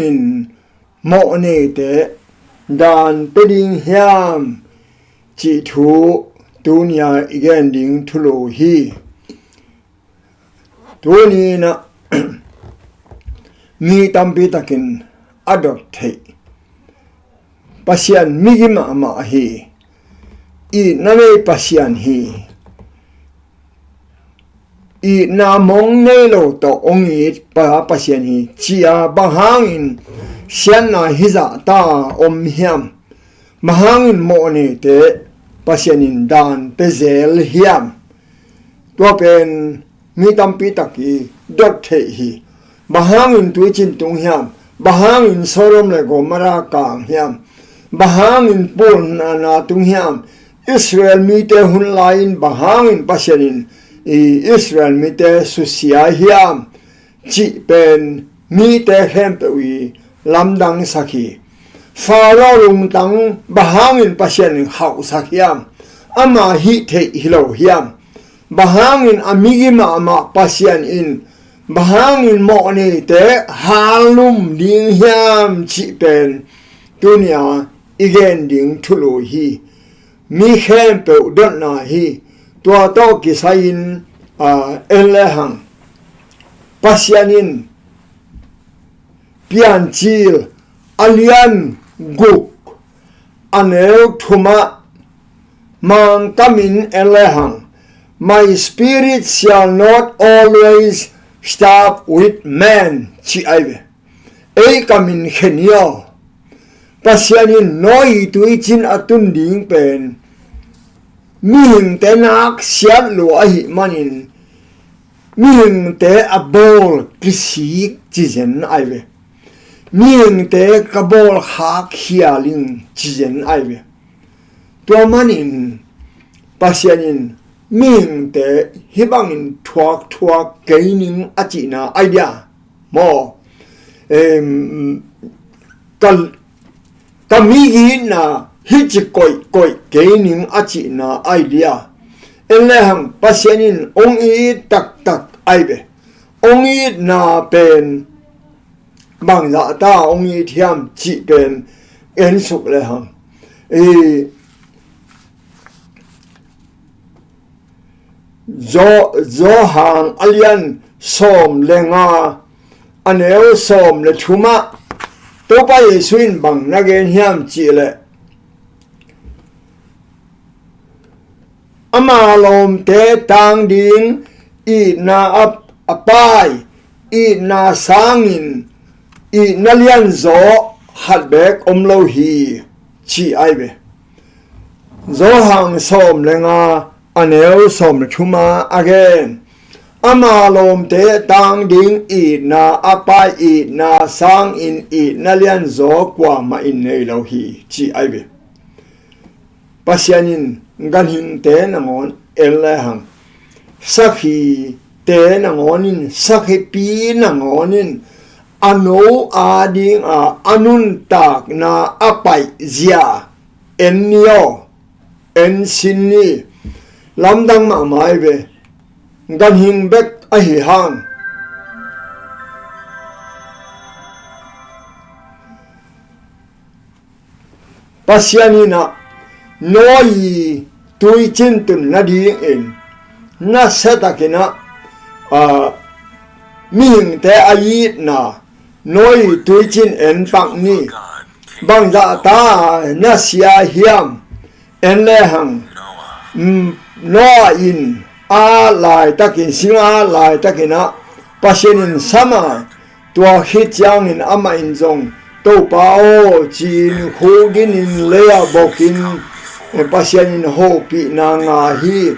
in mo ne te dan peding hiam chỉ thu dunia igen ding thulo hi tuni na mi tampi takin adopt thei pasian migima ma hi I nane pasian hi I na mong ne lo to ongi pa pasian hi chia bahangin sian na hiza ta om hiam mahangin mo ne te pasianin dan pezel hiam to pen mi tampi taki dot the hi bahangin tu chin tung hiam bahangin sorom le go mara kang hiam bahangin pon na tung hiam Israel mi te hun lain bahangin pasianin Israel mi te susia hiam chi pen mi te hempewi lamdang sakhi Pharaoh lung tang bahangin pasianin hau sakhiam ama hi the hilo hiam bahangin amigima ama pasian in bahangin mo ne te halum ding hiam chi pen dunia igen ding thulo hi mi khem pe don na hi tua to kisain elehang pasianin pian chil alian guk anel thuma man kamin elehang my spirit shall not always stop with man chi aive ei kamin khenio pasianin noi tuichin atun ding pen mihing te nak siat lo ahi manin mihing te abol kisik chizen aive mihing te kabol hak hialing chizen aive to manin pasianin mihing te hibangin thuak gaining achina idea mo kamigi na hichi koi gaining achi na idea elehang pasianin ongi tak aibe ongi na pen bangza ta ongi thiam chi pen ensuk lehang zo hang alian som lenga aneu som le thuma to pa yesuin bang nagen hiam chi le ama lom te tang ding I na apai I na sangin I na lian zo hatbek omlo hi chi aibe zo hang som lenga aneu som thuma again ama lom te tang ding I na apai I na sang in I na lian zo kwa ma in nei lo hi chi aibe pasianin ganhin te nangon elehang sakhi te nangonin sakhi pi nangonin ano ading anun tak na apai zia enyo ensinni lamdang ma mai be ganhin bek ahi hang pasianina noi tui chintun na di in na setakina ming te ayit na noi tui chin en pak ni bang za ta na sia hiam en le hang no in a lai takin singa lai takina pasinin sama tua hit yang in ama in zong to pao chin hugin in lea bokin pasianin ho pi na nga hi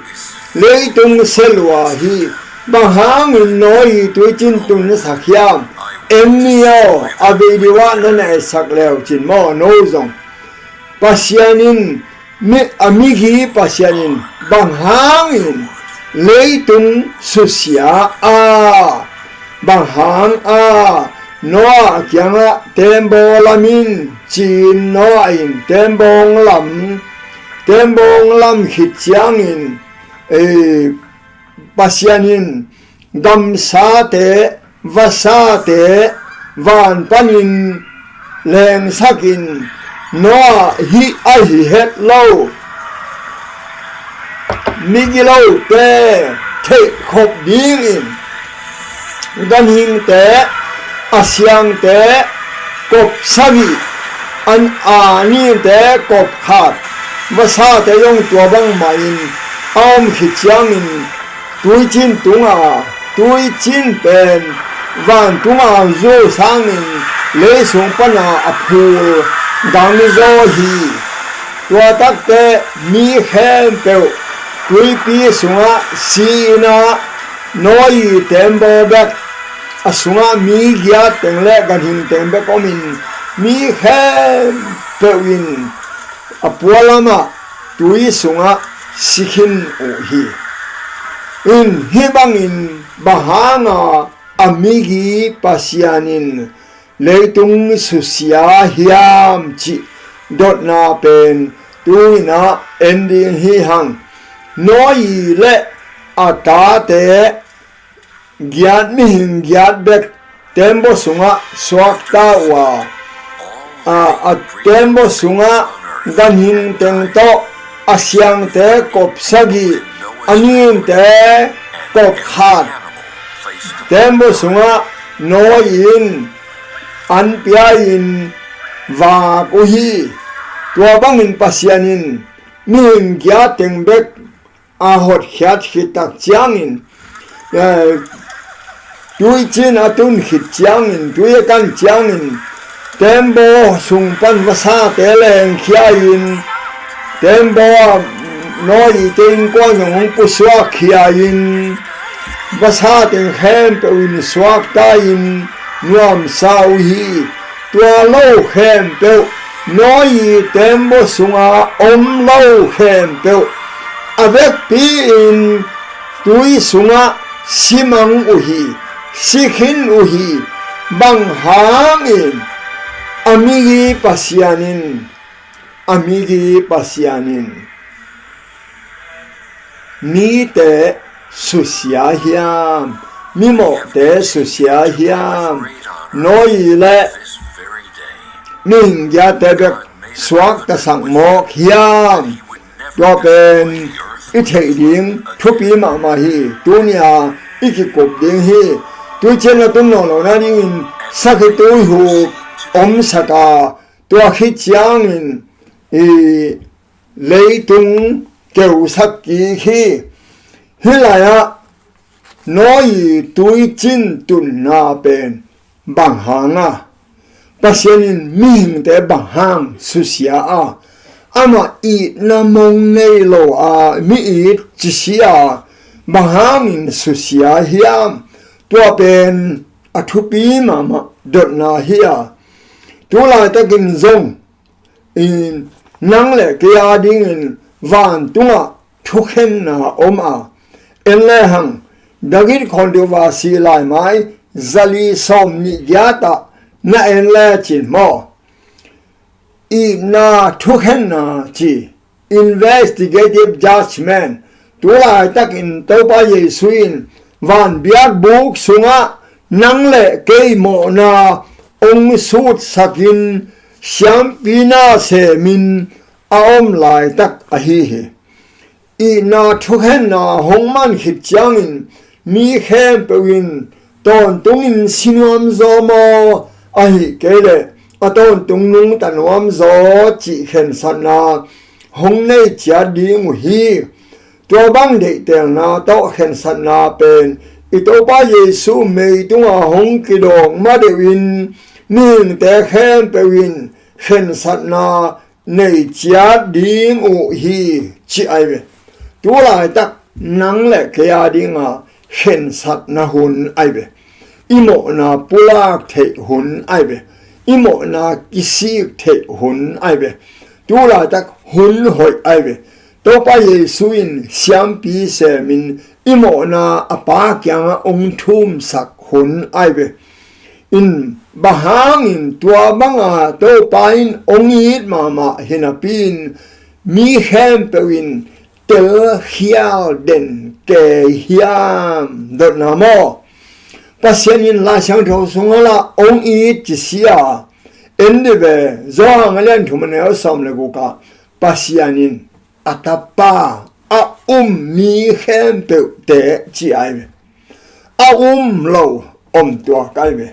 leitung selwa hi bahang noi tuichin tun sakhiam emio abediwa nana sakleo chin mo no zong pasianin mi amigi pasianin bahang leitung susia bahang noa kyanga tembo lamin chin noa in tembong lam hitchangin pasianin gamsate vasate van panin leng sakin no hi ai hi het lo migilo te the khop ding in dan hing te asyang te kop sagi an ani te kop khat vasa te yong tua bang main am khichang in tui chin tunga tui chin pen van tunga zo sang in le sung pana aphul dang zo hi tua tak te mi khem pe tui pi sunga si na noi tembo bek asunga mi gya tengle ganin tembe komin mi khem pe win apualama tui sunga sikhin o hi in hibangin bahanga amigi pasianin leitung susia hiam chi dot na pen tuina ending hi hang noi le atate gyat mi hin gyat bek tembo sunga swakta wa a tembo sunga ganin teng to asyang te kop sagi anin te kop khat tembo sunga no in an pia in va ko hi tua bangin pasianin min gya teng bek a hot khat khitak chiangin tui chin atun khit chiangin tui kan chiangin tembo sung pan vasa te leng khiain tembo noi ting kwang ngong pu swa khiain vasa teng khem pe win swak ta in nuam sau hi tua lo khem pe noi tembo sunga om lo khem pe avec pi in tui sunga simang uhi sikhin uhi bang hang in amigi pasianin mi te susia hiam mi mo te susia hiam noi le min ya te bek swak ta sang mok hiam do pen i thei ding thupi ma ma hi tunia ikikop ding hi tu chen la tum no na ding sakhe tu hu om saka tu khi chiang in i leitung keu sak ki hi hilaya noi tui chin tun na pen bang hanga pasienin ming te bang hang susia a ama i na mong nei lo a mi i chisia bahangin susia hiam tua pen athupi mama dot na hia tu lai takin zong in nang le kia ding in van tunga thukhen na oma en le hang dagit khonduwa si lai mai zali som ni yata na en le chin mo i na thukhen na chi investigative judgment tu lai takin topa yesuin van biak buk sunga nang le ke mo na ong sut sakin syam pina se min aom lai tak a hi hi i na thukhen na hongman khit changin mi khem pewin ton tungin sinuam zo mo a hi ke le a ton tungnung tanwam zo chi khen san na hong nei cha ding hi tua bang de tel na to khen san na pen i to ba yesu mei tunga hong ki dong ma de win ning te khem pewin khen san na nei cha ding u hi chi ai ve tu lai tak nang le ke ya ding a khen sat na hun ai ve imo na pulak the hun ai ve imo na kisi the hun ai ve tu lai tak hun hoi ai ve to pa yesu in siam pi se min imo na apa kyang ong thum sak hun ai ve in bahang in tua banga to pain ongit mama hinapin mi hem pewin tel hial den ke hiam dot namo pasien in la sang tho sunga la ong I chi sia ende be zo ngalen thumane som le ku ka pasien in atapa a mi khem pe te chi ai be a lo tua kai be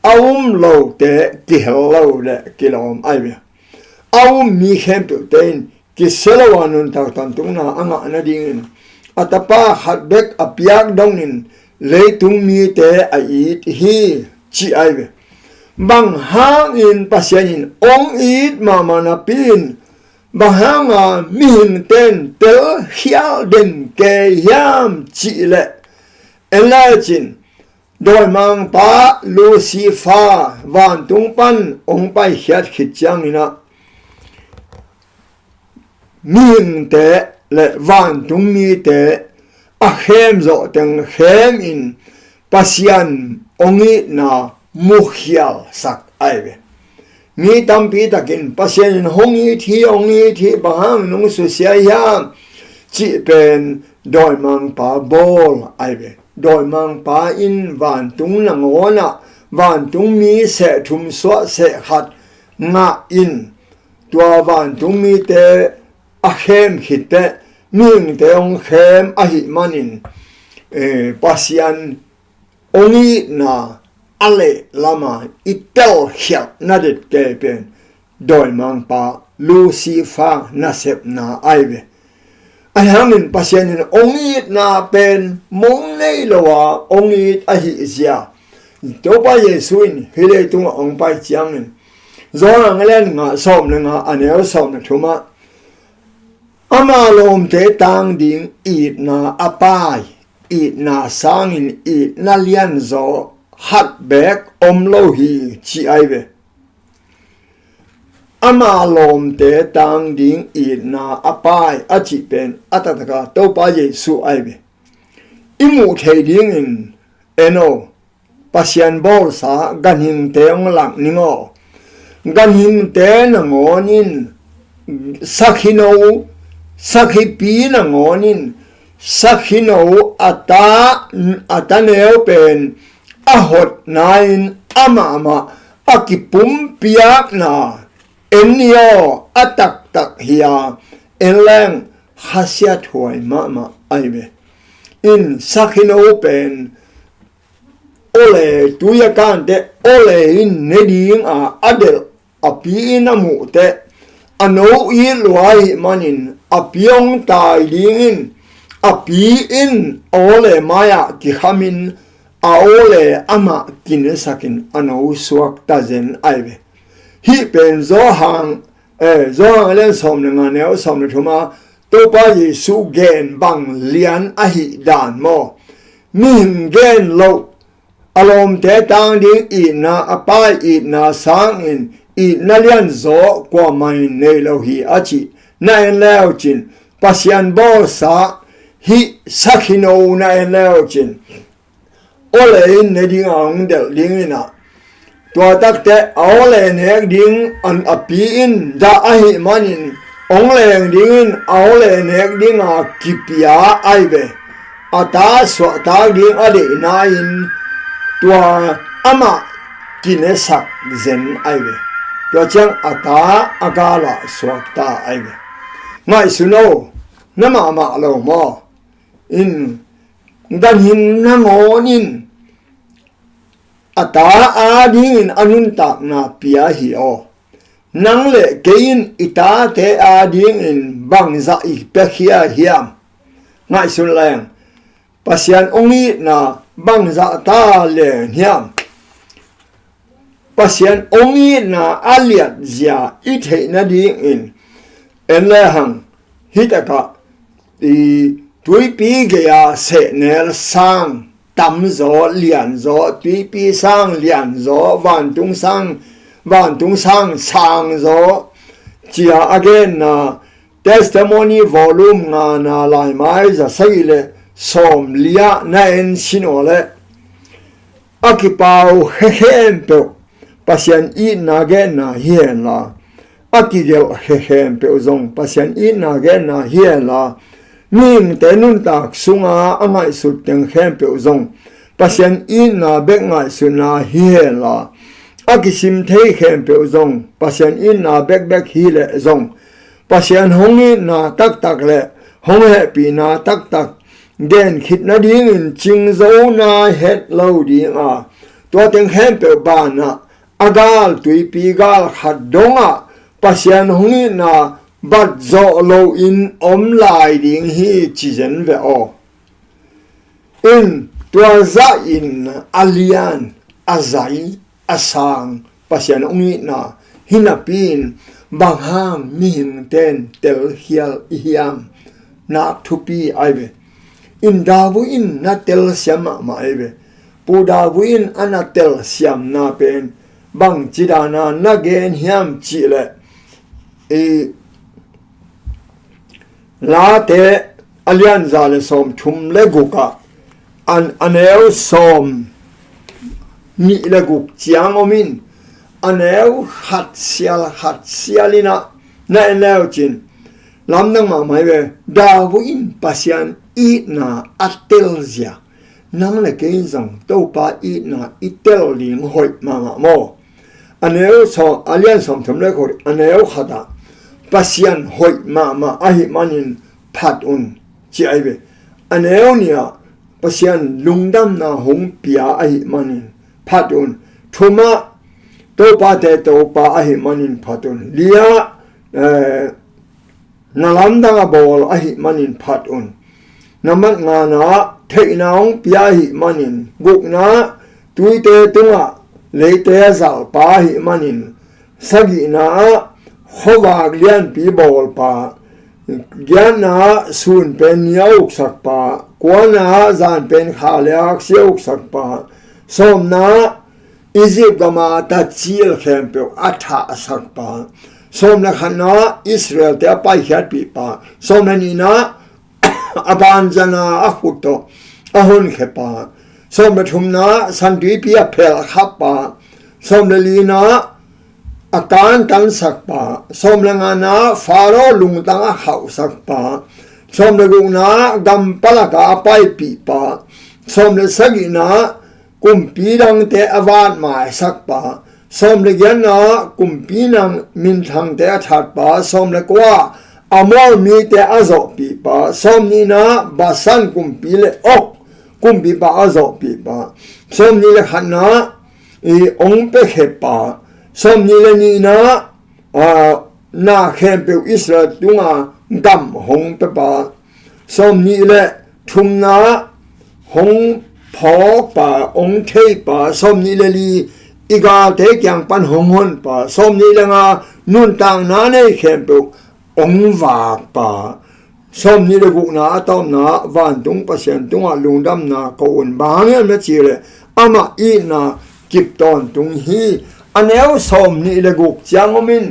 a lo te ki lo le ki lom ai be a mi khem pe te ki selawanun ta tan tung na anga na ding atapa khat bek apiak dong in leitung mi te a it hi chi ai be bang hang in pasien in ong it mama na pin bahanga min ten tel hial den ke yam chi le elajin doi mang pa Lucifer van tung pan ong pai hiat khit chang ina min te le van tung mi te a khem zo teng khem in pasian ongi na mukhial sak aibe mi tampi takin pasien hongi thi bahang nung su sia ya chi pen doi mang pa bol aibe doi mang pa in van tung na ngona van tung mi se thum so se khat nga in tua van tung mi te a khem khite ming te ong khem a hi manin pasian ongi na ale lama itel hiat nadet ke pen doi mang pa Lucifer na sep na aibe ai hamin pasien in ongi na pen mong nei lowa ongi a hi zia to pa Yesu in hele tung ong pai chiang in zo ngalen nga som le nga anel som na thuma ama lom te tang ding it na apai it na sangin it na lian zo hat bek lo hi chi ai be ama lom te tang ding it na apai a chi pen atataka to pa Yesu ai be imu thei ding in eno pasien bol sa ganin te ong lang ningo ganin te na ngonin sakhino sakhi pi na ngonin sakhino ataneo pen ahot nain ama akipum piak na enio atak tak hiya enleng hasya thoi mama aibe in sakhino pen ole tuya kan de ole in neding a adel api na mu te ano I luai manin apiong tai dingin api in ole maya ki khamin a ole ama kinesakin ano suak tazen aibe hi pen zo hang len som nga ne som ne thuma to pa Yesu gen bang lian a hi dan mo min gen lo alom te tang ding I na apai I na sang in I na lian zo kwa mai ne lo hi achi na en leo chin pasian bo sa hi sakhino na en leo chin ole in ne ding ang del ding ina tua tak te ole ne ding an api in da a hi manin ong leng ding in ole ne ding a kipia aibe ata so ta ding ade na in tua ama kinesak zen aibe tua chang ata agala swakta aibe ngai suno nama ma lo mo in dan hin na ngonin ata adin anun tak na pia hi o nang le kein ita te adin in bangza I pe khia hiam ngai sun leng pasian ongi na bangza ta le hiam pasien ongi na aliat zia I the na ding in enle hang hitaka I tui pi ge ya se nel sang tam zo lian zo tui pi sang lian zo van tung sang sang zo chia again na testimony volume na lai mai za sai le som lia na en sinole akipau hem pe pasien I na ge na hien la akigel hem pe zong pasien I na ge na hien la ning te nun tak sunga angai sut teng hem pe zong pasien in na bek ngai suna hi he la akisim thei khem pe zong pasien in na bek hi le zong pasien hongi na tak le hong he pi na tak den khit na ding in ching zo na het lo di a to teng khem pe ba na agal tui pi gal khat donga pasien hongi na bat zo lo in om lai ding hi chi zen ve o in tua za in alian azai asang pasien ongi na hinapin bangham mihim ten tel hial hiam na thupi aibe in dawu in na tel siam ma aibe pu dawu in ana tel siam na pen bang chidana na gen hiam chi le e la te alian za le som thum le guka an aneu som ni le guk chiang omin aneu hat sialina na eneu chin lam nang ma mai be dawu in pasian i na atelzia nang le ke zong to pa i na itel ling hoi ma mo aneu so alian som thum le khori aneu khada pasian hoi ma ahi manin phat un chi ai be aneu nia pasian lungdam na hong pia ahi manin phat un thuma to pa te to pa ahi manin phat un lia nalamda bol ahi manin phat un namat nga na theinaung pia hi manin gukna tuite tunga leite zal pa hi manin sagi na khowak lian pi bol pa gyan na sun pen yauk sak pa kwana zan pen khaleak siuk sak pa som na Egypt gama ta chil khempe atha sak pa som na khana Israel te pai khat pi pa som na ni na abanjana akhuto ahun khepa som thum na sandri pia phel khapa som na lina akan tan sakpa som na na faro lungtang a khau sakpa som na guna gam palaka pai pi pa som na sagina kumpi dang te awan mai sakpa som na gyana kumpi nang min thang te that pa som na kwa amol mi te azo pi pa som ni na basan kumpi le ok kumpi pa azo pi pa som ni le khana e ong pe khe pa som ni le ni na na khem pe Israel tunga gam hong pe pa som ni le thum na hong phok pa ong thei pa som ni le li iga te kyang pan hong hon pa som ni le nga nun tang na ne khem pe ong vak pa som ni le guk na atom na van tung pasien tunga lungdam na ko un bang me chi le ama i na kip ton tung hi aneu som ni le guk chiang omin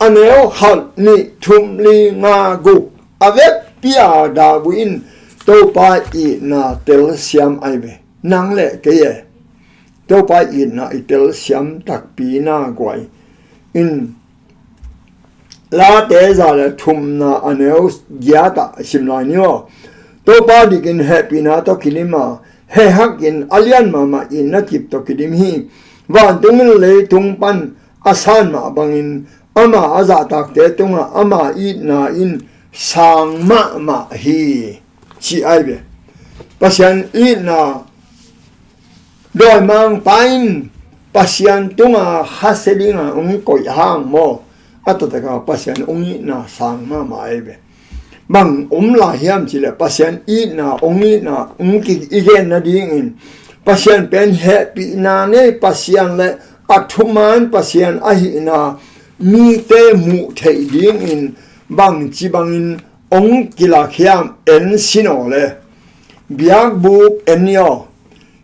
aneu khat ni thum li nga guk avet pia da win to pa i na tel siam ai be nang le ke ye to pa i na i tel siam tak pi na gwai in la te za le thum na aneu gya ta sim lai ni o to pa dikin happy na to kilima he hakin alian mama in na kip to kidim hi van tung le tung pan asan ma bangin ama aza tak te tunga ama i na in sang ma hi chi ai be pasian i na doi mang pain pasian tunga haselinga koi hang mo atotaka pasian ongi na sang ma ai be bang la hiam chi le pasian i na ongi na ki igen na ding in pasian pen happy na ne pasian le athuman pasian ahi na mi te mu thei ding in bang chi bang in ong kila khiam en sinole biak buk enyo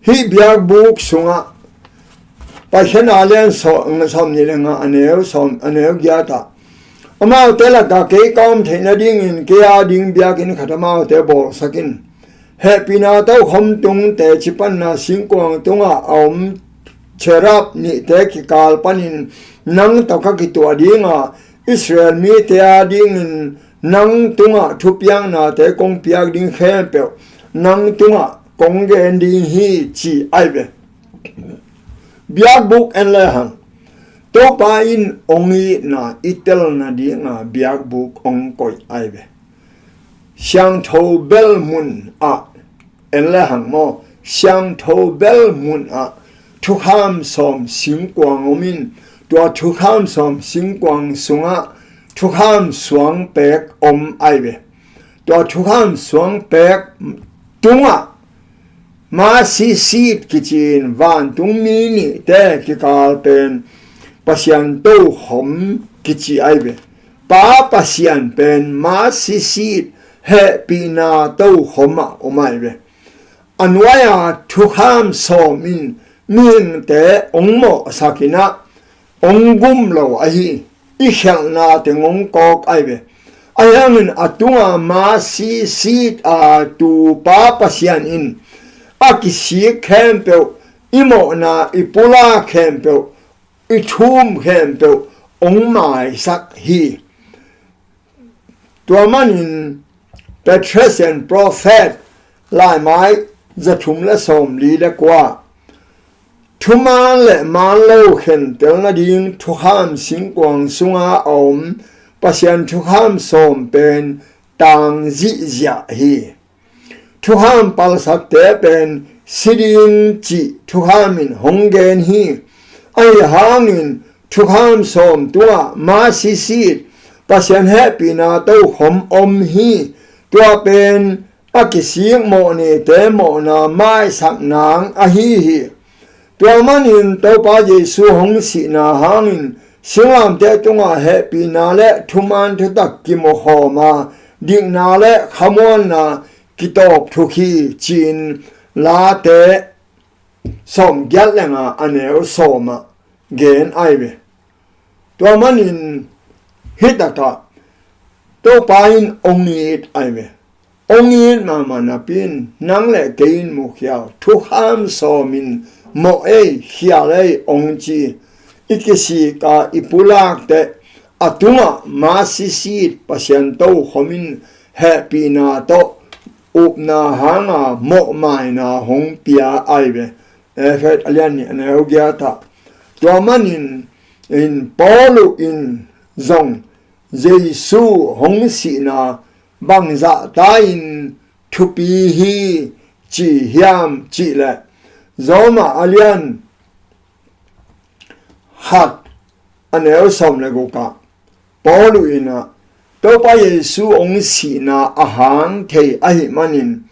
hi biak buk sunga pasian alian so som ni lenga aneu som aneu gyata ama tela ka ke kom theina ding in ke a ding biak in khatama te bo sakin happy na to khom tung te chipan na singkwang tunga om cherap ni te ki kal panin nang to ka ki to dinga Israel mi te a ding nang tunga thupiang na te kong piak ding khe pe nang tunga công gen đi hi chỉ ai về biak buk en le hang to pa in ongi na itel na di nga biak buk ong koi ai về sang thâu bel mun a en le hang mo sang thâu bel mun a thu ham som sim quang omin tua thu ham som sim quang sunga thu ham suang pek ai về tua thu ham suang pek tunga ma si kitchen van tung mi ni te ki kal pen pasian to hom kichi ai ve pa pasian pen ma si he pina to homa omai ve anwaya thu ham so min te ongmo sakina ongum lo ahi I khel na te ngong kok ai ve ayamin atunga ma si a tu pa pasian in akisi kempel imo na ipula kempel itum kempel ongmai sak hi tuamanin Petrus and prophet lai mai zatum la som li la kwa thuman le man lo khen tel na ding thu ham sing kwang sunga om pasian thu ham som pen tang zi zia hi thu ham pal sak te pen sidin chi thu ham in hongen hi ai hangin thu ham som tua ma si pasian happy na to hom om hi tua pen akisi mo ni te mo na mai sak nang a hi tua manin to pa Jesu hong si na hangin singlam te tunga happy na le thuman thu tak ki mo ho ma ding na le khamon na kitop thuki chin la te som gyal lenga aneu soma gen aive tua manin hitaka to pain ongit aive ongit mama na pin nang le kein mu khiao thu ham somin mo e hiale ongchi ikisi ka ipulak te atuma ma si pasiento homin happy na to upna hanga mo mai na hong pia aive efet aliani na ogiata tuamanin in polo in zong Jesu hong si na bangza ta in thupi hi chi hiam chi le zoma alian hat anel som le goka polo ina to pa Jesu ong si na ahang thei ahi manin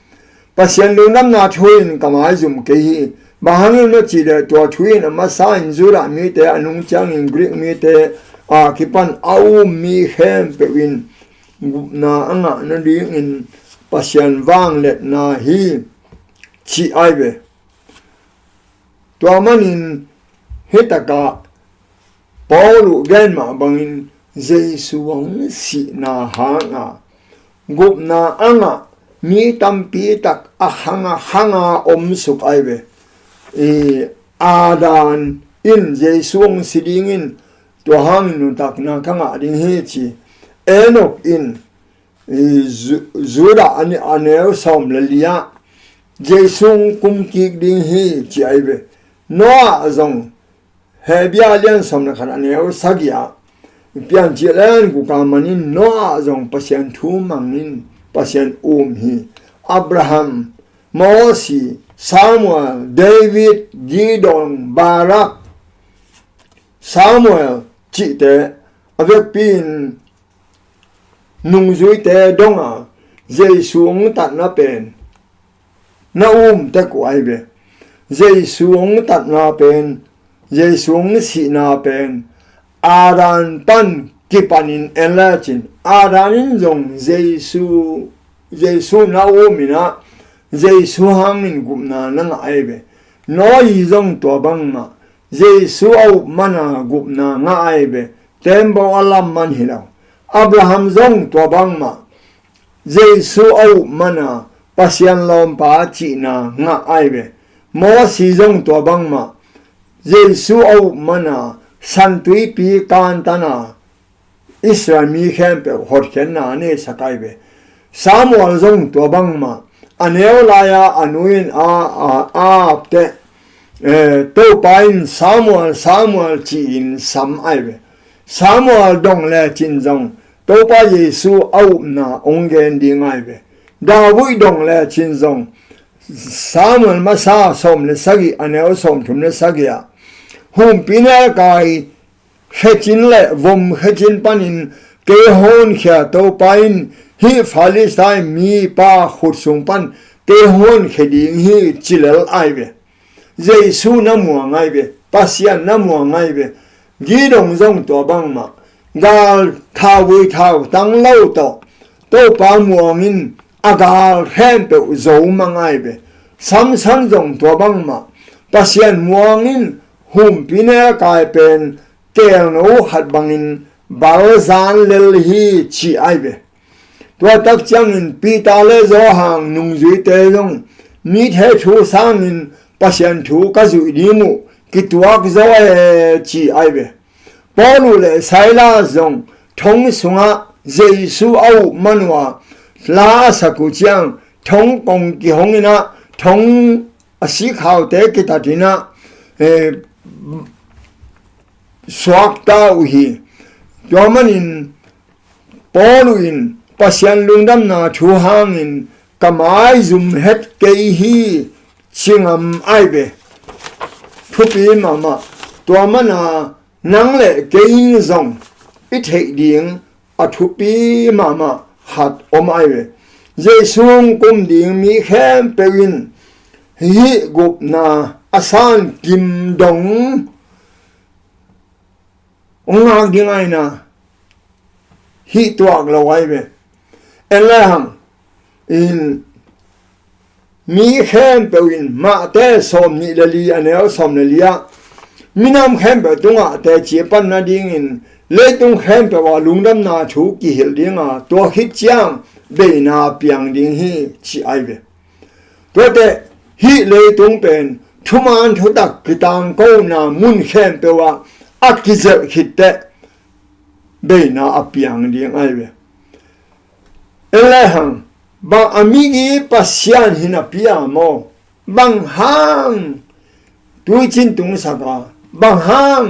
pasien lu nam na thuin kamai zum ke hi bahangin no chi le to thuin ma sa in zura mi te anung chang in greek mi te a kipan au mi hem pe win na anga na ding in pasien wang let na hi chi aibe to manin hetaka polo gen ma bangin Jesu ong si na hanga gup na anga mi tampi tak hanga suk aibe adan in Jesu ong sidingin to hang nu tak na kanga ding he chi enok in zura ani anel som lelia Jesu kum ki ding he chi aibe noa zong hebia lian som na khana anel sagia pian chilen ku kamanin noa zong pasien thu mangin pasien hi Abraham Moses Samuel David Gideon Barak Samuel chỉ te avec pin nung zui te donga Jesu ong tat na pen na te ko ai be Jesu ong tat na pen Jesu ong si na pen adan pan kipanin enlachin adanin zong Jesu na mina Jesu hangin gumna na ai be no yi zong to bang ma Jesu au mana gupna nga aibe tembo alam man hilaw Abraham zong to bang ma Jesu au mana pasian lom pa chi na nga aibe Moses zong to bang ma Jesu au mana santui pi kantana Israel mi kempe horken na ne sakaibe Samuel zong to bang ma aneo laya anuin a te to pain Samuel chi in sam ai ve Samuel dong le chin jong to pa Yesu au na ongen ding ai ve David dong le chin jong Samuel masa som le sagi aneo som thum le sagia hum pina kai hechin le vom hechin panin ke hon khia to pain hi Palestine mi pa khut sung pan ke hon kheding hi chilal ai ve Giêsu na mua ngay về, Pasian na mua ngay về, ghi đồng dòng tổ băng mà, gal thao vui thao tăng lâu tổ ba mua min, gal khen biểu dấu mà ngay về, sam dòng tổ băng mà, Pasian mua min, hum pine kai pen, tel nấu hạt băng in, bao gian lel hi chi ai về, tổ tác chẳng in pita lê gió hàng nung dưới tê dòng, mi thế chú sang in Pasian thu ka zu di mu ki tuak zo chi ai be Paulu le saila zong thong sunga Jesu au manwa la saku chiang thong kong ki hongina thong asi khao te ki tatina swak ta uhi domanin Paulu in Pasian lungdam na thu hang in kamai zum het ke hi chingam ai be thupi mama to mana nang le kein zong I thei ding a thupi mama hat om ai be Jesung kum ding mi khem pewin hi gup na asan kim dong ong ding ai na hi tuak lo ai be elaham in mi khem pewin ma te som ni lali aneo som lelia minam khem pe tunga te chi pan na ding in le tung khem pe wa lungdam na thu ki hil dinga to hit chiang be na piang ding hi chi ai ve to te hi le tung pen thuman thu dak kitang ko na mun khem pe wa akizel hit te be na apiang ding ai ve elahang bang amigi Pasian hina pia mo bang hang tu chin tung saka bang hang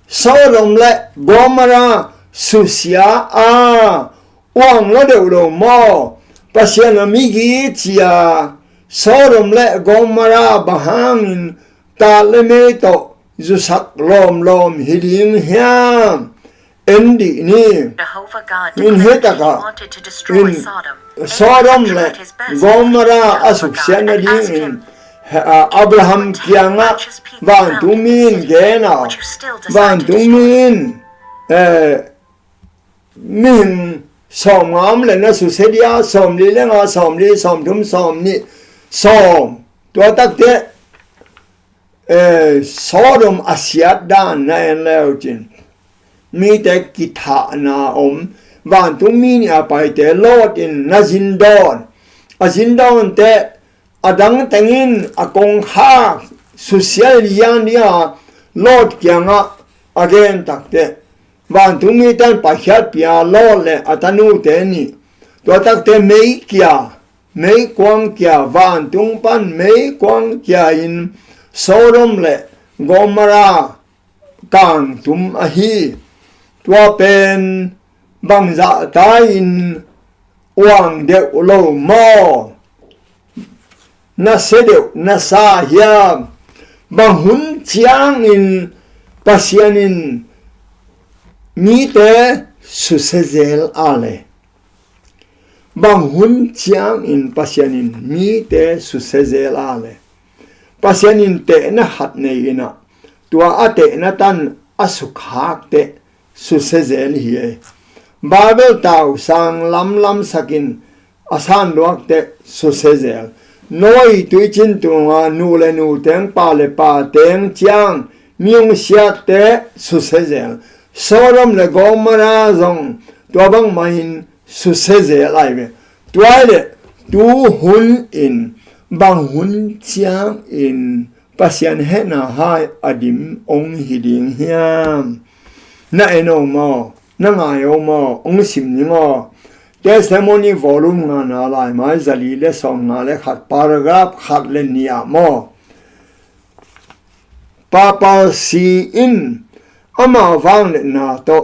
Sodom le Gomora susia a wang lo de lo mo Pasian amigi chia Sodom le Gomora bang hang ta le me to zu sak lom hiling hiam endi ni in hetaka in Sodom le Gomora asuk siana ding in Abraham kianga van tumin gena van tumin min som ngam le na su sedia som li le nga som li som thum som ni som to tak te Sodom asiat dan na en leo chin mi te kitha na om van tumin ya pai te lot in nazindon azindon te adang tengin akong kha social yan dia lot kyanga again takte van tumi tan pakhat pia lo le atanu te ni to takte mei kya mei kwang kya van tung pan mei kwang kya in Sodom le Gomora kang tum ahi to pen bang za ta in wang de lo mo na se de na sa hiam bang hun chiang in Pasian in mi te su sezel ale bang hun chiang in Pasian in mi te su sezel ale Pasian in te na hat nei ina tua ate na tan asukhak te su sezel hi Babel tau sang lam sakin asan luak te su sezel noi tui chin tunga nu le nu teng pa le pa teng chiang miung sia te su sezel Sodom le Gomora zong tua bang main su sezel ai ve tua le tu hun in bang hun chiang in Pasian he na hai adim ong hiding hiam na eno mo na ngai o mo ong sim ni mo testimony volume nga na lai mai zali le som na le khat paragraph khat le nia mo papa si in ama wang le na to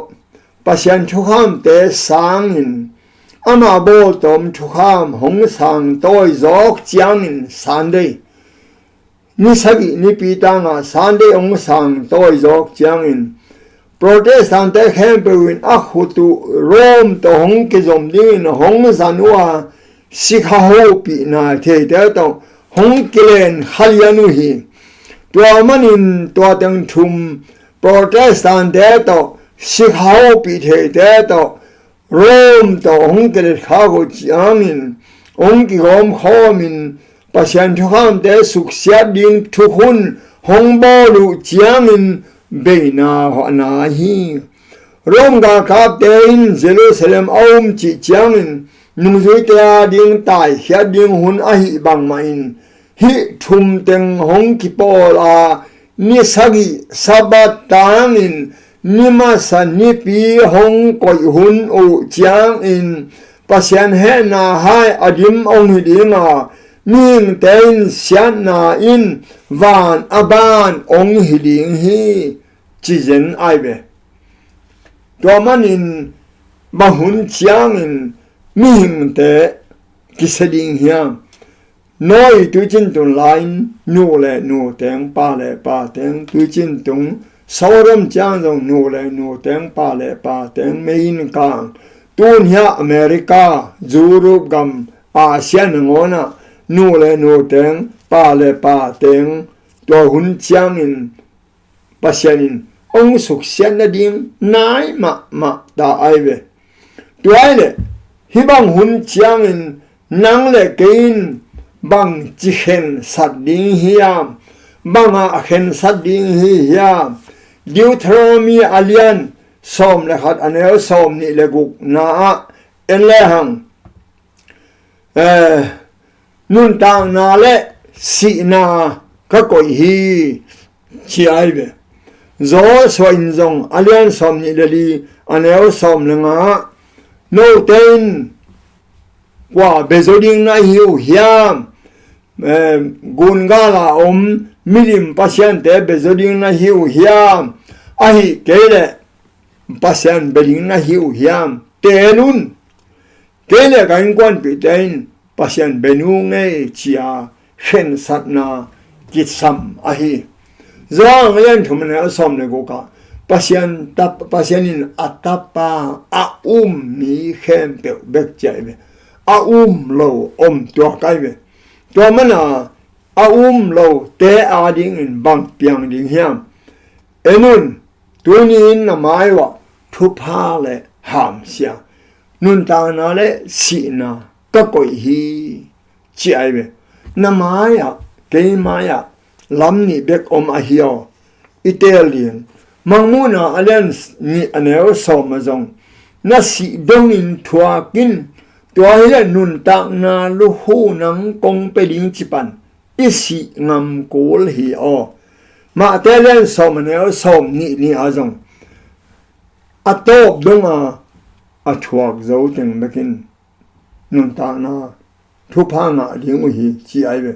pasien thukham te sang in ama bol tom thukham hong sang toi zok chiang in Sunday ni sagi ni pita nga Sunday hong sang toi zok chiang in Protestant te hempewin akhutu Rome to hong ki zom din hong zanua sikhaho pi na the te to hong kilen khalianu hi to manin to teng thum Protestant te to sikhaho pi the te to Rome to hong kilen khago chiangin hong ki gom khomin pasien thukham te suksia ding thukhun hong bolu chiangin Beina ho na hi Rom ga kap tein Jerusalem aum chi chiangin nungzui te ding tai hia ding hun a hi bang main hi thum teng hong ki pola ni sagi sabat tangin ni ma san ni pi hong koi hun u chiangin pasien he na hai adim ong hi dinga ning tein sian na in van aban ong hi ding hi chỉ dân ai về, đó mà nín bà hun chiang in mình thế cái sự đình hiang nói tôi chính tụng lại nô lệ nô tiếng ba lệ ba tiếng tôi chính tụng sau đó chiang dòng nô lệ nô tiếng ba lệ ba tiếng main cang tuôn hia America Europe gam ASEAN ngona nô lệ nô tiếng ba lệ ba tiếng đó hun chiang in pasien ông suk sen na ding nai ma ta ai ve tuai le hi bang hun chiang in nang le kein bang chi khen sat ding hiam bang a khen sat ding hi hiam Deuteronomy alian som le khat anel som ni le guk na en le hang nun tang na le si na ka koi hi chi ai ve zo soin zong alian som ni leli anel som lenga no ten wa bezoding na hiu hiam gungala milim pasien te bezoding na hiu hiam ahi kele pasien beling na hiu hiam tenun kele kan kwan pi ten pasien benu nge chia khen sat na kitsam ahi Zong yan thuman som le go ka pasien in atapa mi khem pe bek chai be lo to kai be to mana lo te ding in bang piang ding hiam enun tunin na mai wa thu pha le ham sia nun ta na le si na ka koi hi chai be na maya ke maya lam ni bek a hiao Italian mangmuna alliance ni aneo som zong na si dong in thua kin tua hi nun tak na lu hu nang kong pe ding chipan isi ngam kol hi o ma Italian som aneo som ni a zong atop dong a thuak zo teng bekin nun tak na thu pha nga ding hi chi ai be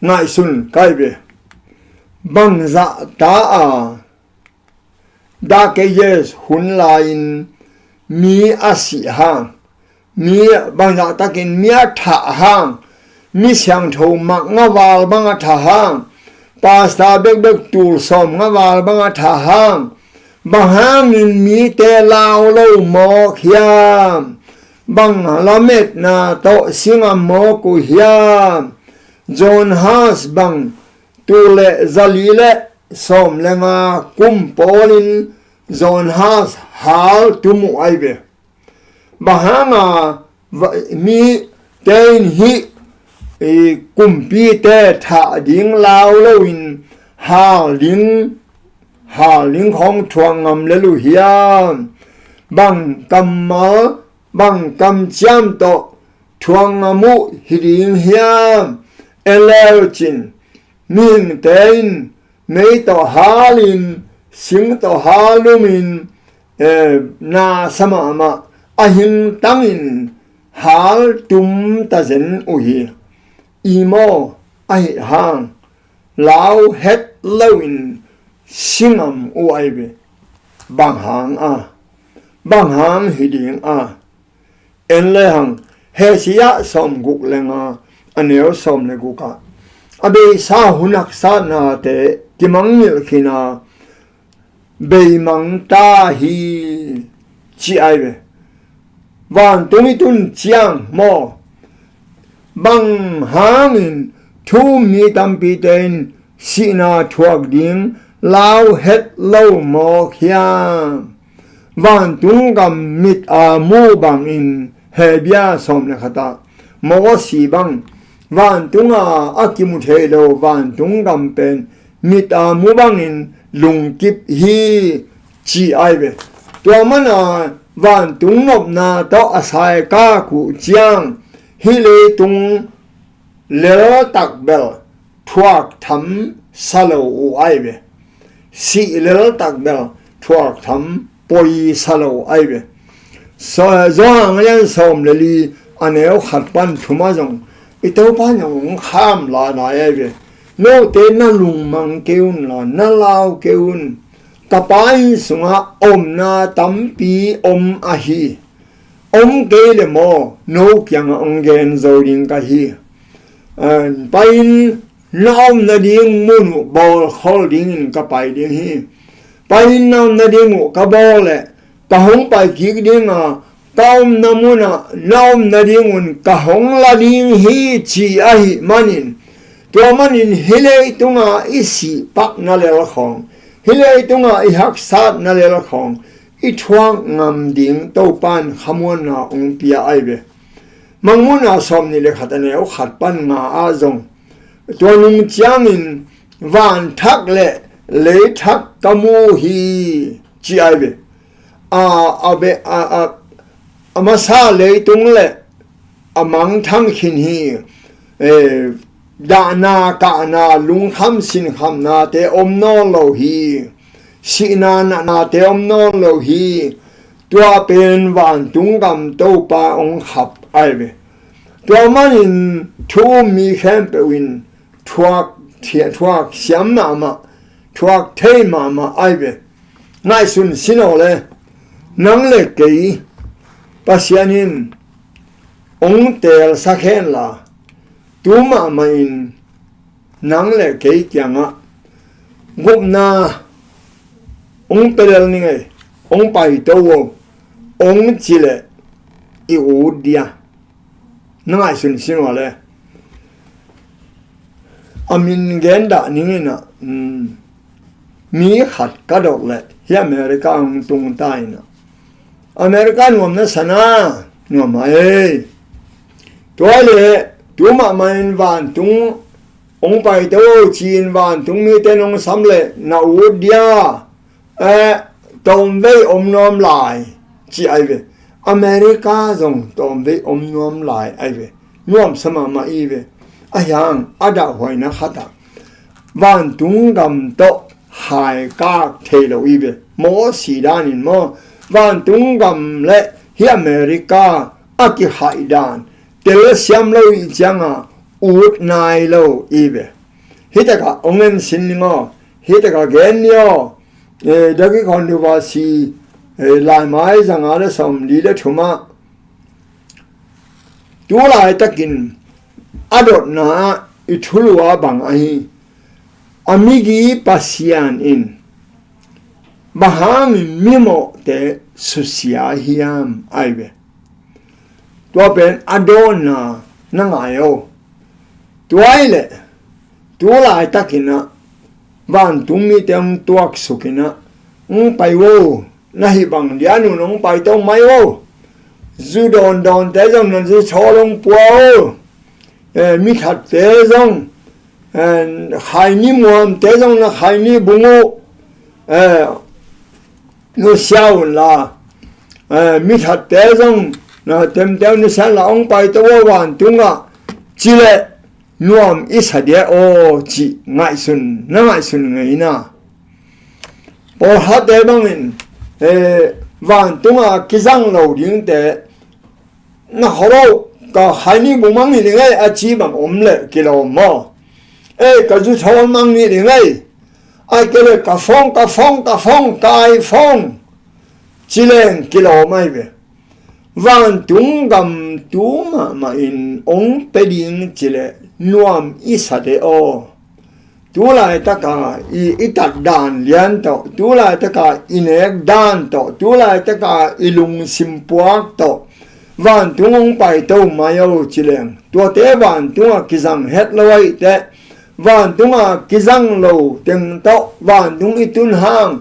ngài sun kai về bang dạ ta da ke yes hun lain mi asi hang mi bang dạ ta kin mi tha hang mi siang tho mak nga wal bang tha hang pasta bek tul som nga wal bang tha hang bang hang in mi te lao lo mo khiam bang lamet na to singa mo ku hiam John Has bang tule zalile som lenga kumpolin John Has hal tumu aibe bahanga mi ten hi kumpi te tha ding lao lowin ha ling khong thuang ngam le lu hiam bang kamal bang kam cham to thuang ngamu hiding hiam Eleuchin min tein mei to halin sing to halumin na sama ma ahim tangin hal tum ta zen uhi imo ahi hang lao het lawin singam uaibe bang hang hiding en le hang he siya som guk lenga aneo som le guka abe sa hunak sa na te kimangil khina be mang ta hi chi aibe van tumi tun chiang mo bang hangin thu mi tam pi ten sina thuak ding lao het lo mo khiam van tung gam mit mu bang in he bia som le khata mo si bang van tung akimu the lo van tung gam pen mit mu bang in lung kip hi chi ai be to mana van tung nop na to asai ka ku chiang hi le tung le tak bel thuak tham salo u ai be si le tak bel thuak tham poi salo ai be so zo ang som le li aneo khat pan thuma jong ito pa nyong kham la na ai be no te na lung mang keun la na lao keun tapai sunga om na tampi om ahi om ke le mo no kyang ong gen zo ding ka hi pain naom na ding munu bol holding ka pai ding hi pain naom na ding ka bol le ka hong pai ki ding kaum namuna naom na ding un ka hong la ding hi chi ahi manin to manin hile tunga isi pak na le khong hile tunga i hak sat na le khong i thuang ngam ding to pan khamon na ong pia aibe mangmuna som ni le khatane o khat pan nga a zong to nung chiang in van thak le thak kamu hi chi aibe abe amasa le tung le amang thang khin hi da na ka na lung kham sin kham na te om no lo hi si na na te om no lo hi tua pen van tung gam to pa ong khap ai be tua man in thu mi khem pe win thuak siam na ma thuak thei ma ai be ngai sun sino le nang le kei pasianin ong tel sa khen la tuma main nang le kei kyanga gupna ong pelel ni ngai ong pai to wo ong chile i udia ngai sun sin wale amin genda ni na mi khat ka dok le hi america ang tung tai na america nom na sana no mai toile tuma main van tung ong pai to chin van tung mi ten ong sam le na udia tom ve om nom lai chi ai ve america zong tom ve om nom lai ai ve nom sama ma i ve ayang ada hoi na khata van tung gam to hai ka the lo i ve mo si dan in mo van tung gam le hi america aki hai dan tel siam lo i changa ut nai lo ibe hitaka ongen sinlingo hitaka genyo dagi kondu ba si lai mai zanga le som li le thuma tu lai takin adot na ithulwa bang ahi amigi pasian in bahang mimo te susia hiam aibe tua pen adona nangayo tuaile tulai takina van tumi tem tuak sukina pai wo nahi bang dianu nong pai tong mai wo zu don te jong nan zu cholong puo mi khat te jong khai ni muam te jong na khai ni bungo no xiao la mi khat te jong na tem ni san la ong pai to wan tunga chile nuam isadia o chi ngai sun ngai na por ha de bangin van tunga kizang lo ding te na holo ka hani bumang ni ngai achi bang omle kilo mo ka ju thol mang ni ngai ai kele ka phong kai phong chileng kilo mai ve van tung gam tu ma in ong peding chile nuam isade o tu lai ta ka itat dan lian to tu lai ta ka inek dan to tu lai ta ka ilung simpuak to van tung ong pai to mayo chileng to te van tung kizang het loi te van tung kizang lo teng to van tung itun hang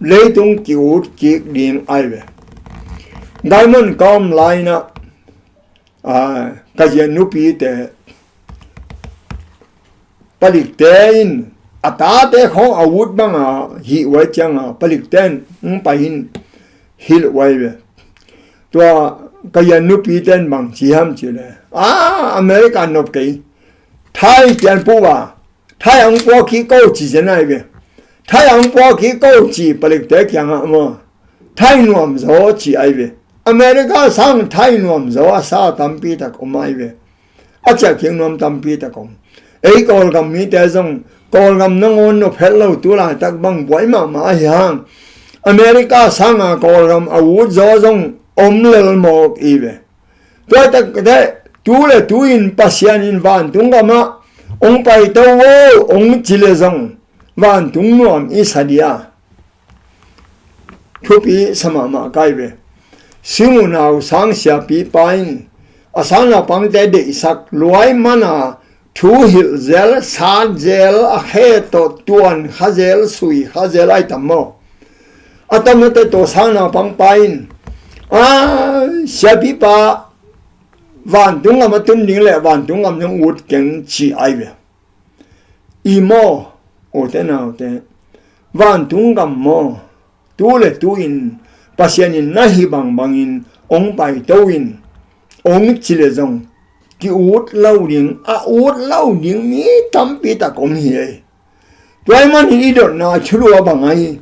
lấy tung kiu kiek ding ai ve diamond com line ka je nu pi te palik ten ata te khong awut banga hi wa changa palik ten pa hin hil wai ve to ka je nu pi ten bang chi ham chi le america nop kai thai pian pu wa thai ang po ki ko chi je nai ve thai ang po ki ko chi palik te kyang ma thai nuam zo chi ai ve America sang thai nuam zo sa tampi tak omai ve acha kyang nuam tampi tak om ei kol gam mi te zong kol gam nongon no phello tu la tak bang boi ma yang America sang a kol gam awu zo zong om lel mok i ve to tak de tu le tu in pasian in van tung ga ma ong pai to wo ong chile zong van tung nuam i sadia thupi sama ma kai ve simu nào sang sia pi pain asana pang te de sak luai mana thu hil zel sa zel a he to tuan khazel sui khazel ai tammo atam te to sana pang pain sia pi pa van tung am tun ding le van tung am nhung ut ken chi ai ve imo o te nào te van tung gam mo tu le tu in pasien in nahi bang in ong pai to in ong chile zong ki ut lau ding mi tampi ta kom hi toy man hi do na chulu bang ai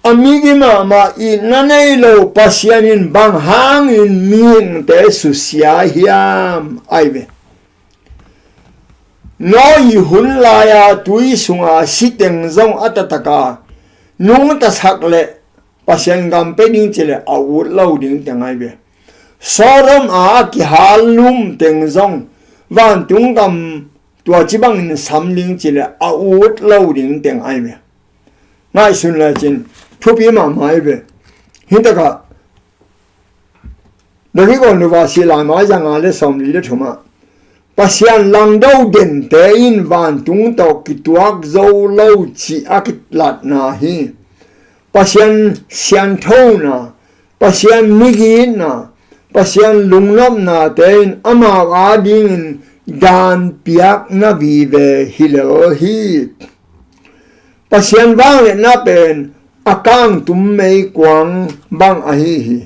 amigi ma i nanai lo pasien in bang hang in min te su sia hiam ai ve no i hun la ya tui sunga siteng zong atataka nung ta sak le pasien gam pe ding chile awut lau ding tengai ve sorom ki halum teng zong van tung gam tua chi bang in samling chile awut lau ding teng ai ve ngai sun la chin thupi ma mai ve hintaka dori ko nu va si la ma jang ale som li le thuma pasien lang dau den te in van tung to ki tuak zo lau chi akit lat na hi pasien sian thau na pasien migi na pasien lungnam na ten ama wa ding dan piak na vi ve hilo hi pasien wang le na pen akang tum mei kwang bang a hi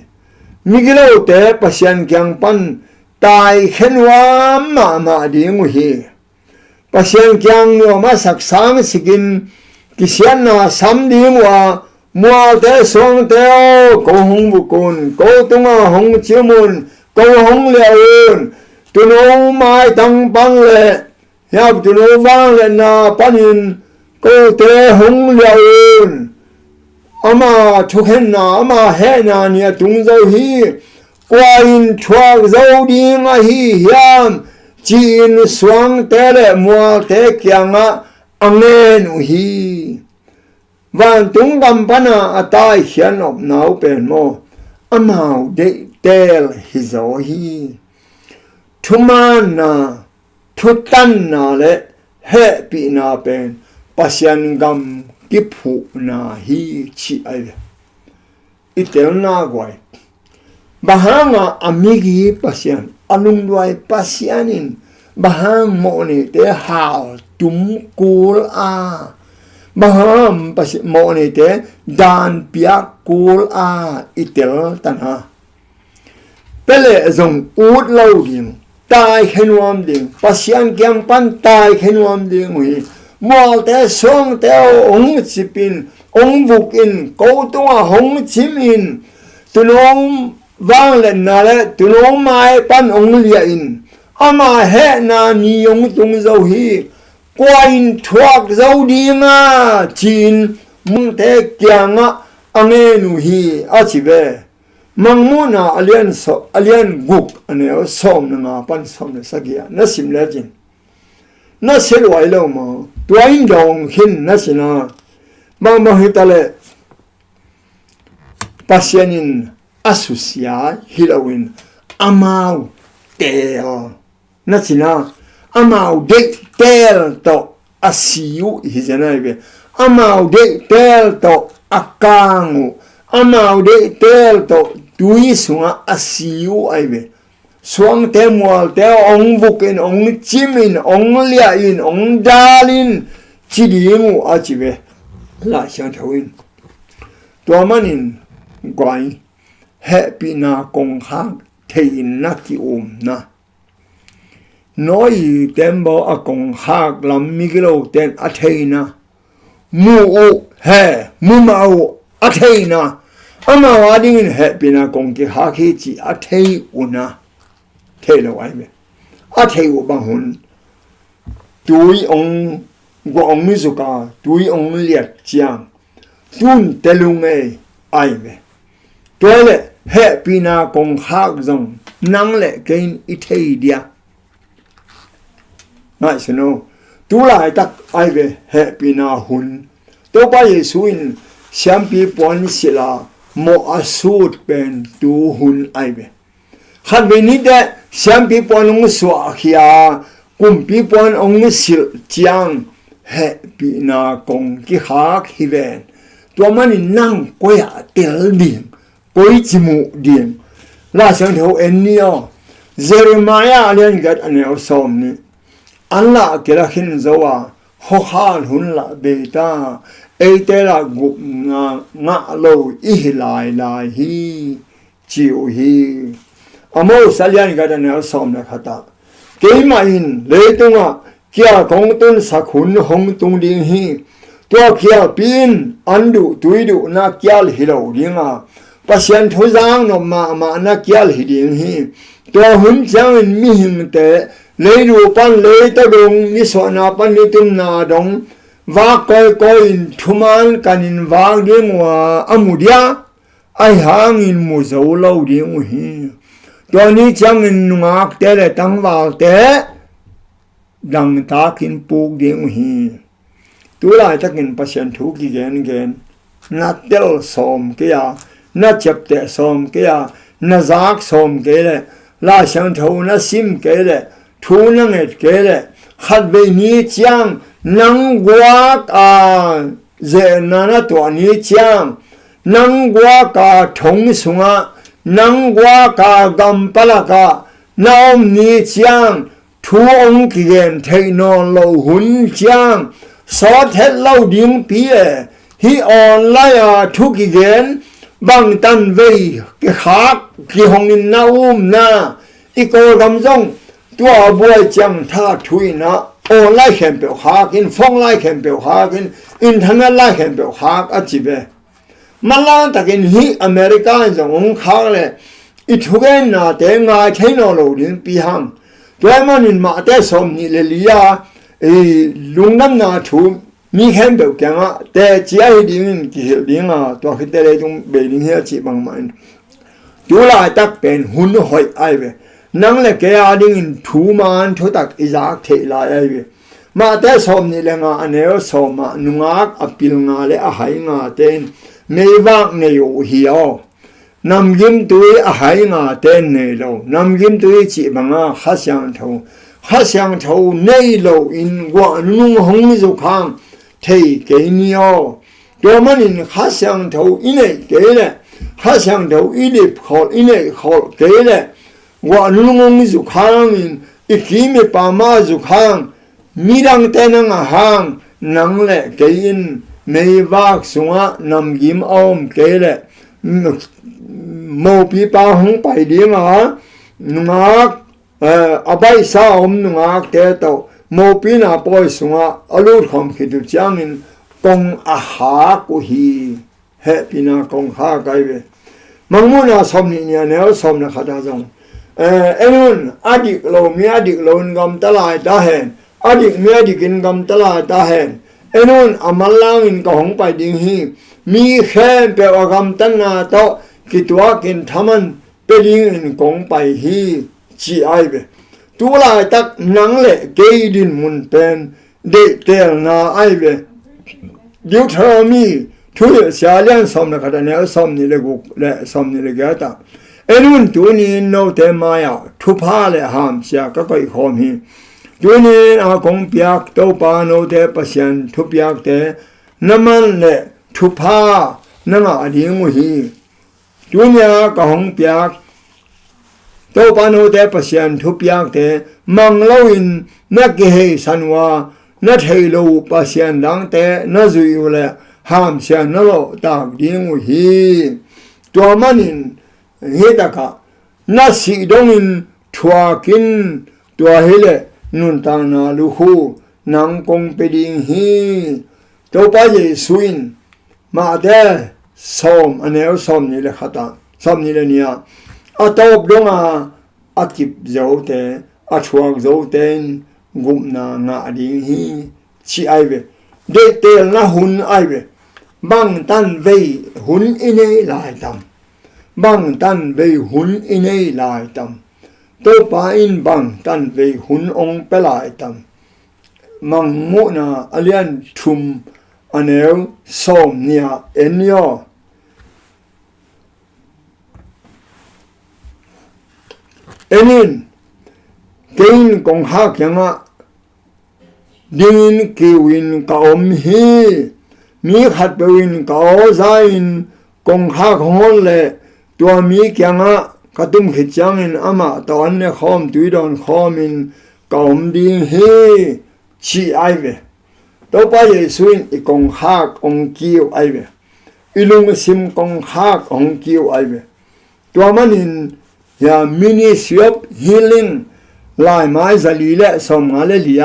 migilo te pasien kyang pan tai khenwa ma ding hi pasien kyang no ma sak sang sikin kisian na sam ding wa mua te song te ko hong bu kun ko tunga hong chimun ko hong leun tu no mai tang bang le ya tu no bang le na panin ko te hong leun ama thuhen na ama he na ni tung zo hi qua in thuak zo ding a hi hiam chin swang te le mua te kyanga angen u hi van tung gam pana atai hian op nau pen mo amau de tel hi zo hi thuman na thutan na le he pi na pen pasien gam ki phu na hi chi ai itel na gwai bahanga amigi pasien alung duai pasianin bahang mo ni te hal tum kul a baham pas mo ni te dan piak kul a itel tanha pele zong ut lo ding tai khenwam ding pasian kyang pan tai khenwam ding wi mol te song te ong chipin ông vuk in câu tung hong chim in tu nôm vang lên na le tu nôm mai pan ông lia in ama he na ni ông tung dâu hi qua in thuak dâu đi nga chin mung te kia nga ange nu hi a chi ve mang mu na alien guk ane o som na nga pan som na sagia na sim le jin na sel wai lo mo tuain dong hin na sina mang mo hitale pasienin asusia hilawin amau tel na sina amau de tel to asiu hijanaibe amau de tel to akangu amau de tel to tui sunga asiu aibe suang te mual te ong vukin ong chimin ong lia in ong dalin chidingu achibe la xiang thawin to manin gwai happy na kong hak thein na ki na noi tembo a kong hak lam miglo ten a theina mu o he mu ma o a theina ama wading happy na kong ki haki chi a thei una thei lo ai me a thei o bang hun tui ong go ong mi zuka tui ong liat chiang tun telung ai me toile happy na kong hak zong nang le kein I thei dia ngai sino tu lai tak ai ve happy na hun to ba yesu in siam pi pon sila mo asut pen tu hun ai ve khat ve ni de siam pi pon ong swa khia kum pi pon ong sil chiang happy na kong ki hak hi ven to mani nang ko ya tel ding koi chimu ding la sang tho en nio Jeremiah len gat anel som ni Allah kira hin zawa ho han hun la beta e te la gup nga lo I lai lai hi chiu hi amo salyan gat anel som na khata ke ma in le tunga kia kong tun sakhun hong tung ding hi to kia pin andu tuidu na kyal hilo dinga pasien thozang no ma na kyal hiding hi to hun chang mi him te le ru pan le ta dong ni so na pan ni tum na dong va ko in thuman kanin va ding wa amudia ai hang in mu zo lo ding hi to ni chang in ngak te le tang wa te dang ta kin puk ding hi tu lai takin pasien thu ki gen na tel som ke ya na chep te som ke ya na zak som ke le la sang tho na sim ke le thu na nget ke le khat ve ni chiang nang gwa ka ze na na to ni chiang nang gwa ka thong sunga nang gwa ka gam pala ka naom ni chiang thu ong ki gen thei no lo hun chiang so thet lo ding pi hi online a thu ki gen bang tan vei ki khak ki hong in na na I ko gam jong tua boy chang tha thui na online khem pe hak in phong lai khem pe hak in internet lai khem pe hak a chi be mala takin hi America jong ong khak le I thu gen na te nga thei no lo ding pi hang toy man in ma te som ni le lia lung nam na thu mi khem be kyang a te chi ai ding ki hil ding a to khite le jong be ding he chi bang man tu la tak pen hun hoi ai ve nang le ke a ding in thu man thu tak izak the la ai ve ma te som ni le nga aneo som ma nungak apil nga le a hai nga ten mei wak ne yo hi o nam gim tui a hai nga ten ne lo nam gim tui chi banga kha siang tho nei lo in wa nung hong zo khang thei ke ni o to man in kha siang tho inei ke le kha siang tho inei khol inei khol ke le wa nung hong zo khang in ikimi pa ma zo khang mirang tenang hang nang le ke in mei wak sunga nam gim om ke le mo pi pa hong pai di ma nungak abai sa om nungak te to mo pi na poi sunga alut khom khi du chang in กงอาหากุฮีเฮปินากงหาไกเวมังมุนาสมนี่เนี่ยแนวสมนะขัดจงนุนอดีตเรามีอดีตเรากำตลาดตาเห็นอดีตมีอดีตกินกำตลาดตาเห็นนุนอามัลลังอินกองไปดิ้งฮีมีแค่เปว่ากำตันนาโตกิตัวกินทำมันไปดิ้งอินกองไปฮีจีไอเวตัวลายตักนังเละเกยดินมุนเป็นเดเตลนาไอเวดิวทรามีทุยเสียเลี้ยงสมนะขัดเนี่ยสมนี่เลยกูและสมนี่เลยแกตานุนตัวนี้โนเตมายาทุพาเลหามเสียก็อีกหอมฮีตัวนี้อากงเปียกตัวปาโนเตปัสยันทุพยากเตน้ำมันเลทุพานั่งอดีงูฮีตัวนี้ก็หงเปียกตัวปาโนเตปัสยันทุพยากเตมังเลวินนักเฮสันวานัทเฮโลปัสยันดังเตนัจุยเลหามเสียนโลตากดีงูฮีตัวมันอินเฮตกะนัสิดงอินทัวกินตัวเฮเลนุนตานาลูคูนังกงเปดิงฮีตัวป้าเยสุอินมาเดสอมอันเอลสอมนี่เลยขัดสอมนี่เลยเนี่ยอัตบดงอากิบเจ้าเตอัชวกเจ้าเตนกุมนางาดิงฮีชีไอเวเดเตลนะหุนไอเวบังตันเวหุนอินเอลายตำบังตันเวหุนอินเอลายตำตัวป้าอินบังตันเวหุนองเปลายตำมังมุนาอเลียนทุมอันเอลสอมเนี่ยเอ็นยอนินเกินกงฮักยังอ่ะดินกิวินกอมฮีมีขัดไปวินกอใจนกงฮักฮอนเลตัวมียังอ่ะกระตุ้มขิดจังอินอามาตอนเนี่ยข้อมตุยดอนข้อมินกอมดิงฮีชีไอเวตัวไปเยซูอินอีกงฮักองกิวไอเวอีลุงซิมกงฮักองกิวไอเวตัวมันอินยามินิสยบฮีลิงลายไม้จะลีเล่สมงาเลลีย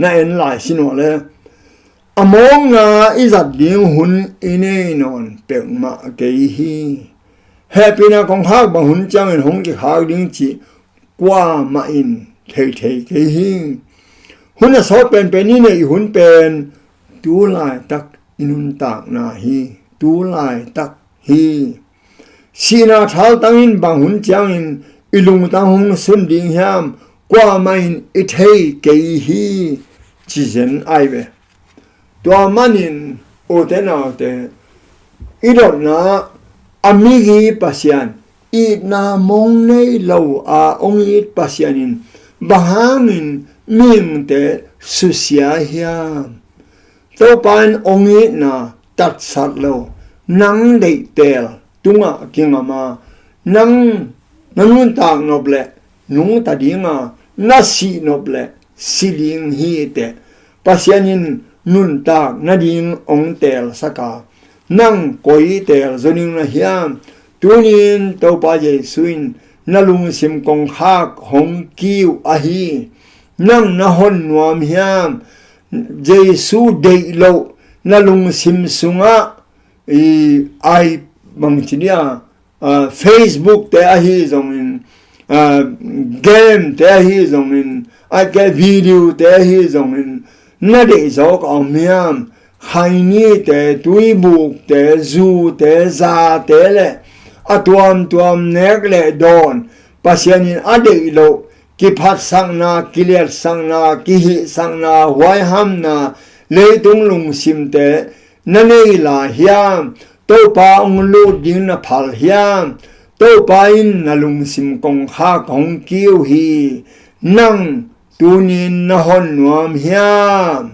นั่นลายสินวเลอมองงาอิจัดดิ้งหุ่นอินเอนอนเปิงมาเกยฮีเฮปินาของฮักบางหุ่นจังอินหงจิฮักดิ้งจีกว่ามาอินเทเกยฮีหุ่นสอบเป็นนี่เนี่ยหุ่นเป็นตูลายตักอินุนตากนาฮีตูลายตักฮีสีนาท้าตั้งอินบางหุ่นจังอินอิลุงตั้งหงสุนดิ้งยามกว่ามาอินอิเทเกยฮีจีเซนไอเวตัวมันอินโอเทนาเตอีดอนนาอามิกีปัสยันอีนามงในเหลาองอีปัสยันินบาฮังอินมิงเตสุเสียเฮียตัวปานองอีนาตัดสัตว์เลวนังเดเตลตุงะกิงามานังนุนตากนบเลนุงตาดิงานาสีนบเลสิลิงฮีเตปัสยันินนุนตากนาดิงองเตลสกานังโกยเตลจนิงนาเฮียตุนินตัวปาเยสุอินนาลุงซิมกงฮักหงกิวอาฮีนังนาฮอนนวมเฮียเจสุเดโลนาลุงซิมสุงะไอบางทีเนี่ยFacebook แต่อาฮีจงอินเกมแต่อาฮีจงอินไอแกวิดีโอแต่อาฮีจงอินนาเดจอกเอาเมียมไฮนี่แต่ตุยบุกแต่จูแต่ซาแต่เล่อตัวมเนกเล่ดอนปัสยานินอเดอิโลกิพัดสังนากิเลสสังนากิหิสังนาไวหัมนาเลยตุงลุงซิมเตนันเอลาเฮียมตัวปาองลูดินนาพัลเฮียมตัวปาอินนาลุงซิมกงฮาของกิวฮีนังตูนินนาฮอนนวมเฮียม